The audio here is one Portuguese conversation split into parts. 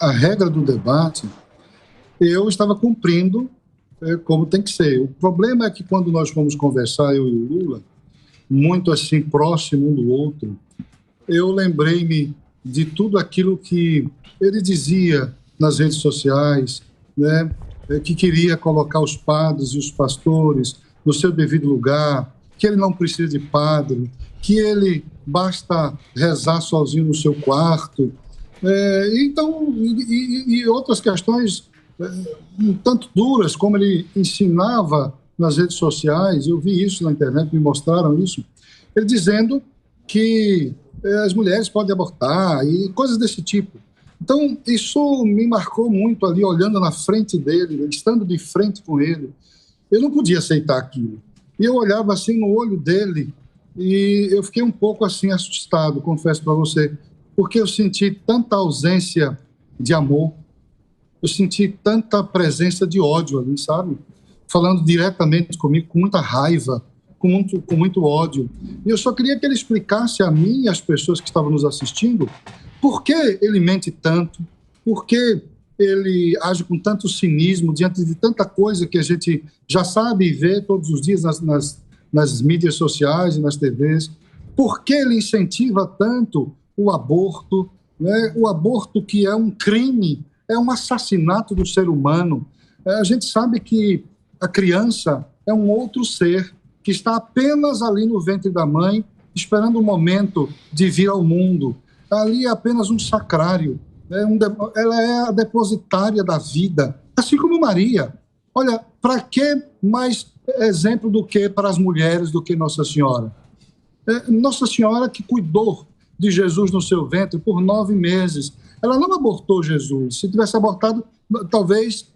a regra do debate, eu estava cumprindo como tem que ser. O problema é que quando nós fomos conversar, eu e o Lula, muito assim, próximo um do outro, eu lembrei-me de tudo aquilo que ele dizia nas redes sociais, né, que queria colocar os padres e os pastores no seu devido lugar, que ele não precisa de padre, que ele basta rezar sozinho no seu quarto. Então, e outras questões um tanto duras, como ele ensinava nas redes sociais, eu vi isso na internet, me mostraram isso, ele dizendo que as mulheres podem abortar e coisas desse tipo. Então, isso me marcou muito ali, olhando na frente dele, estando de frente com ele. Eu não podia aceitar aquilo. E eu olhava assim no olho dele e eu fiquei um pouco assim assustado, confesso para você, porque eu senti tanta ausência de amor, eu senti tanta presença de ódio ali, sabe? Falando diretamente comigo, com muita raiva, com muito ódio. E eu só queria que ele explicasse a mim e às pessoas que estavam nos assistindo por que ele mente tanto, por que ele age com tanto cinismo diante de tanta coisa que a gente já sabe e vê todos os dias nas mídias sociais e nas TVs, por que ele incentiva tanto o aborto, né? O aborto que é um crime, é um assassinato do ser humano. A gente sabe que a criança é um outro ser que está apenas ali no ventre da mãe, esperando o momento de vir ao mundo. Ali é apenas um sacrário, ela é a depositária da vida, assim como Maria. Olha, para que mais exemplo do que para as mulheres do que Nossa Senhora? Nossa Senhora que cuidou de Jesus no seu ventre por 9 meses. Ela não abortou Jesus. Se tivesse abortado, talvez,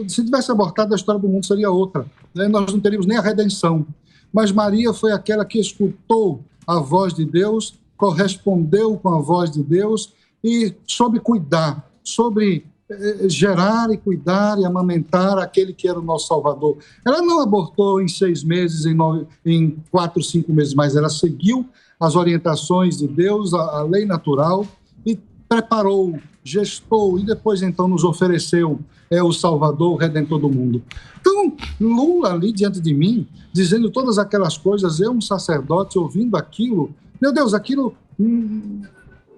se tivesse abortado, a história do mundo seria outra. Nós não teríamos nem a redenção. Mas Maria foi aquela que escutou a voz de Deus, correspondeu com a voz de Deus e soube cuidar, soube gerar e cuidar e amamentar aquele que era o nosso Salvador. Ela não abortou em 6 meses, em 4, 5 meses, mas ela seguiu as orientações de Deus, a lei natural, e preparou, gestou e depois então nos ofereceu o Salvador, o Redentor do mundo. Então, Lula ali diante de mim, dizendo todas aquelas coisas, eu, um sacerdote, ouvindo aquilo, meu Deus, aquilo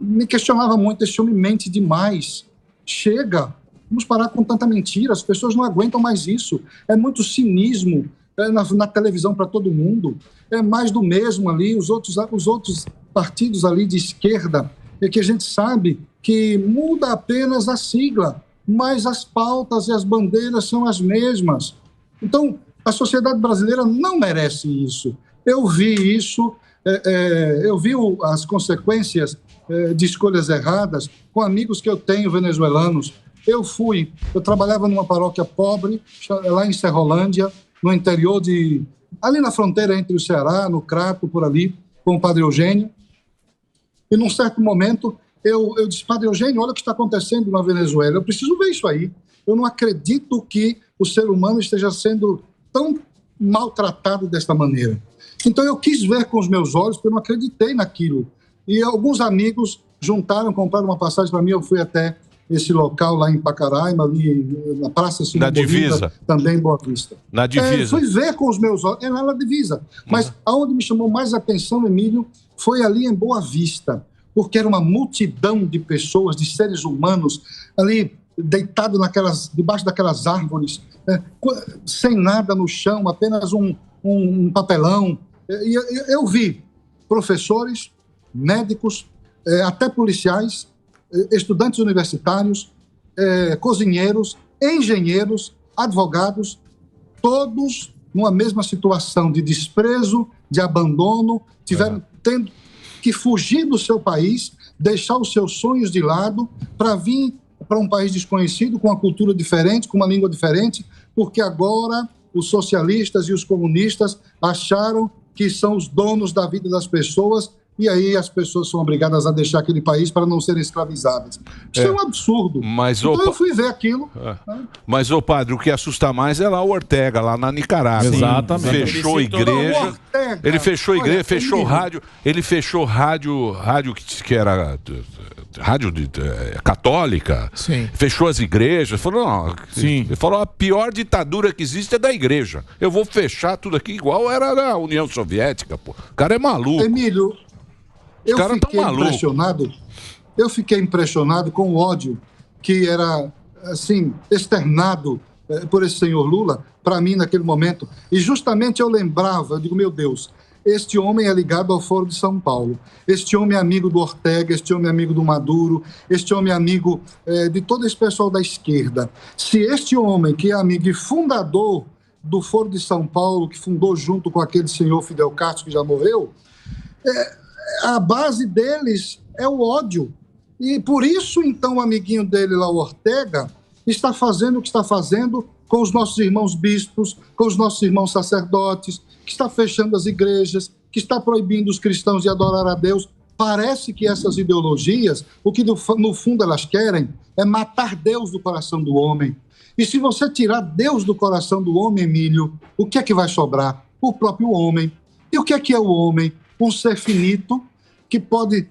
me questionava muito, esse homem mente demais. Chega, vamos parar com tanta mentira, as pessoas não aguentam mais isso. É muito cinismo na televisão para todo mundo, é mais do mesmo ali, os outros partidos ali de esquerda, que a gente sabe que muda apenas a sigla, mas as pautas e as bandeiras são as mesmas. Então, a sociedade brasileira não merece isso. Eu vi isso, eu vi as consequências de escolhas erradas com amigos que eu tenho venezuelanos. Eu trabalhava numa paróquia pobre, lá em Serrolândia, no interior ali na fronteira entre o Ceará, no Crato, por ali, com o Padre Eugênio. E num certo momento, eu disse, Padre Eugênio, olha o que está acontecendo na Venezuela, eu preciso ver isso aí. Eu não acredito que o ser humano esteja sendo tão maltratado desta maneira. Então eu quis ver com os meus olhos, porque eu não acreditei naquilo. E alguns amigos compraram uma passagem para mim, eu fui até esse local lá em Pacaraima, ali na Praça Simão Bolívar, também em Boa Vista. Na divisa. Fui ver com os meus olhos, era na divisa. Mas aonde me chamou mais atenção, Emílio, foi ali em Boa Vista, porque era uma multidão de pessoas, de seres humanos, ali deitado debaixo daquelas árvores, sem nada no chão, apenas um papelão. E eu vi professores, médicos, até policiais, estudantes universitários, cozinheiros, engenheiros, advogados, todos numa mesma situação de desprezo, de abandono, tendo que fugir do seu país, deixar os seus sonhos de lado para vir para um país desconhecido, com uma cultura diferente, com uma língua diferente, porque agora os socialistas e os comunistas acharam que são os donos da vida das pessoas e aí as pessoas são obrigadas a deixar aquele país para não serem escravizadas. Isso é um absurdo. Então eu fui ver aquilo. Mas, ô padre, o que assusta mais é lá o Ortega, lá na Nicarágua. Exatamente. Fechou igreja. Ele fechou igreja, fechou rádio. Ele fechou rádio que era rádio católica. Sim. Fechou as igrejas. Falou, não. Sim. Ele falou, a pior ditadura que existe é da igreja. Eu vou fechar tudo aqui igual era na União Soviética, pô. O cara é maluco. Emílio, eu fiquei impressionado com o ódio que era, assim, externado por esse senhor Lula, para mim, naquele momento. E justamente eu lembrava, eu digo, meu Deus, este homem é ligado ao Foro de São Paulo. Este homem é amigo do Ortega, este homem é amigo do Maduro, este homem é amigo de todo esse pessoal da esquerda. Se este homem, que é amigo e fundador do Foro de São Paulo, que fundou junto com aquele senhor Fidel Castro, que já morreu, a base deles é o ódio. E por isso, então, o amiguinho dele lá, o Ortega, está fazendo o que está fazendo com os nossos irmãos bispos, com os nossos irmãos sacerdotes, que está fechando as igrejas, que está proibindo os cristãos de adorar a Deus. Parece que essas ideologias, o que no fundo elas querem é matar Deus do coração do homem. E se você tirar Deus do coração do homem, Emílio, o que é que vai sobrar? O próprio homem. E o que é o homem? Um ser finito que pode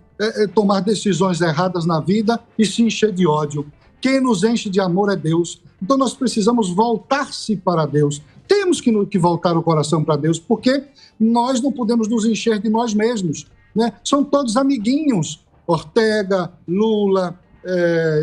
tomar decisões erradas na vida e se encher de ódio. Quem nos enche de amor é Deus. Então nós precisamos voltar-se para Deus. Temos que voltar o coração para Deus, porque nós não podemos nos encher de nós mesmos, né? São todos amiguinhos. Ortega, Lula,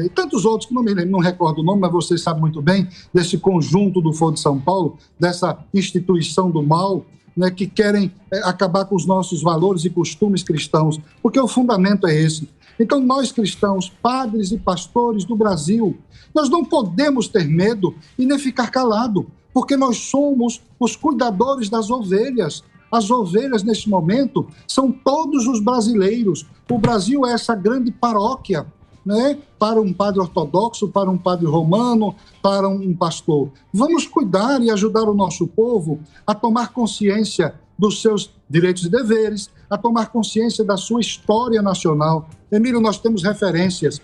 e tantos outros que não recordo o nome, mas vocês sabem muito bem, desse conjunto do Foro de São Paulo, dessa instituição do mal, né, que querem acabar com os nossos valores e costumes cristãos, porque o fundamento é esse. Então, nós cristãos, padres e pastores do Brasil, nós não podemos ter medo e nem ficar calado, porque nós somos os cuidadores das ovelhas. As ovelhas, neste momento, são todos os brasileiros. O Brasil é essa grande paróquia, né, para um padre ortodoxo, para um padre romano, para um pastor. Vamos cuidar e ajudar o nosso povo a tomar consciência dos seus direitos e deveres, a tomar consciência da sua história nacional. Emílio, nós temos referências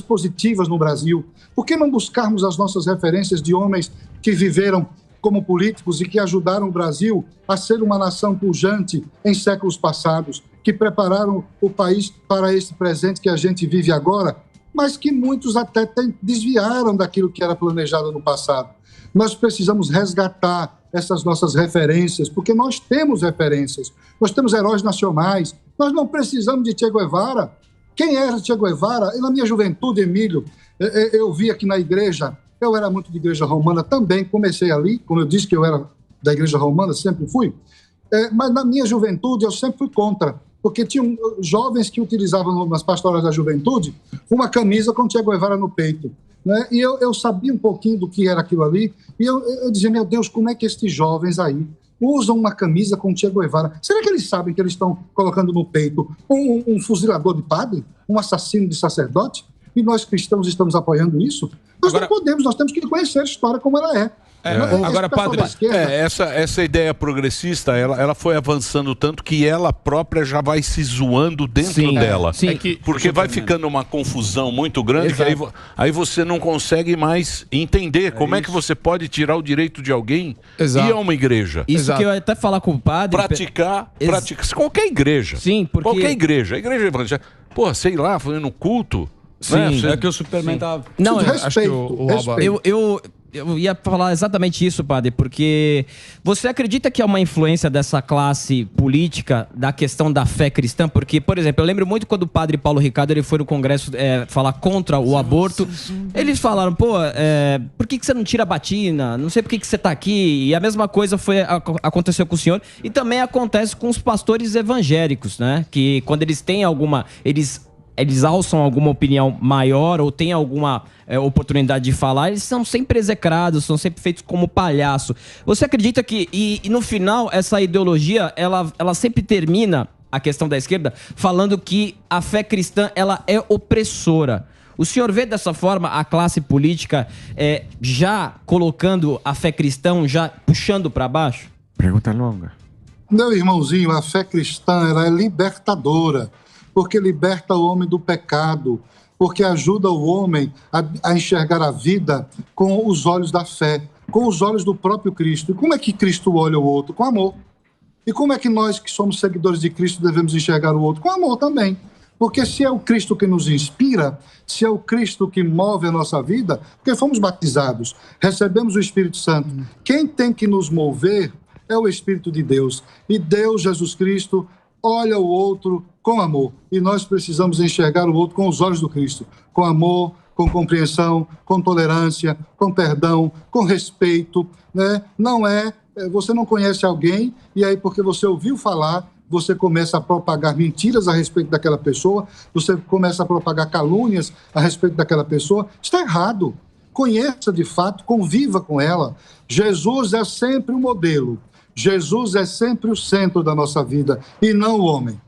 positivas no Brasil. Por que não buscarmos as nossas referências de homens que viveram como políticos e que ajudaram o Brasil a ser uma nação pujante em séculos passados, que prepararam o país para esse presente que a gente vive agora, mas que muitos até desviaram daquilo que era planejado no passado. Nós precisamos resgatar essas nossas referências, porque nós temos referências, nós temos heróis nacionais, nós não precisamos de Che Guevara. Quem era Che Guevara? Na minha juventude, Emílio, eu vi aqui na igreja, eu era muito de igreja romana também, comecei ali, como eu disse que eu era da igreja romana, sempre fui, mas na minha juventude eu sempre fui contra, porque tinham jovens que utilizavam nas pastoras da juventude uma camisa com Che Guevara no peito, né? E eu sabia um pouquinho do que era aquilo ali, e eu dizia, meu Deus, como é que estes jovens aí usam uma camisa com Che Guevara? Será que eles sabem que eles estão colocando no peito um fuzilador de padre? Um assassino de sacerdote? E nós cristãos estamos apoiando isso? Nós não podemos, nós temos que conhecer a história como ela é. Agora, padre, essa ideia progressista, ela foi avançando tanto que ela própria já vai se zoando dentro dela. Sim. Porque vai ficando uma confusão muito grande, que aí você não consegue mais entender como é que você pode tirar o direito de alguém e ir a uma igreja. Isso que eu ia até falar com o padre. Praticar qualquer igreja. Sim, porque... Qualquer igreja. A igreja evangélica, pô, sei lá, fazendo culto. Sim, né? É que o Superman tá... Não, acho que o Alba... Eu ia falar exatamente isso, padre, porque você acredita que é uma influência dessa classe política da questão da fé cristã? Porque, por exemplo, eu lembro muito quando o padre Paulo Ricardo ele foi no Congresso falar contra o aborto. Eles falaram, por que você não tira a batina? Não sei por que você está aqui. E a mesma coisa aconteceu com o senhor. E também acontece com os pastores evangélicos, né? Que quando eles têm eles alçam alguma opinião maior ou têm alguma oportunidade de falar, eles são sempre execrados, são sempre feitos como palhaço. Você acredita que, e no final, essa ideologia, ela sempre termina, a questão da esquerda, falando que a fé cristã, ela é opressora. O senhor vê dessa forma a classe política já colocando a fé cristã, já puxando para baixo? Pergunta longa. Meu irmãozinho, a fé cristã ela é libertadora, porque liberta o homem do pecado, porque ajuda o homem a enxergar a vida com os olhos da fé, com os olhos do próprio Cristo. E como é que Cristo olha o outro? Com amor. E como é que nós, que somos seguidores de Cristo, devemos enxergar o outro? Com amor também. Porque se é o Cristo que nos inspira, se é o Cristo que move a nossa vida, porque fomos batizados, recebemos o Espírito Santo. Quem tem que nos mover é o Espírito de Deus. E Deus, Jesus Cristo, olha o outro com amor. E nós precisamos enxergar o outro com os olhos do Cristo. Com amor, com compreensão, com tolerância, com perdão, com respeito. Né? Não é, você não conhece alguém e aí porque você ouviu falar, você começa a propagar mentiras a respeito daquela pessoa, você começa a propagar calúnias a respeito daquela pessoa. Está errado. Conheça de fato, conviva com ela. Jesus é sempre o modelo. Jesus é sempre o centro da nossa vida e não o homem.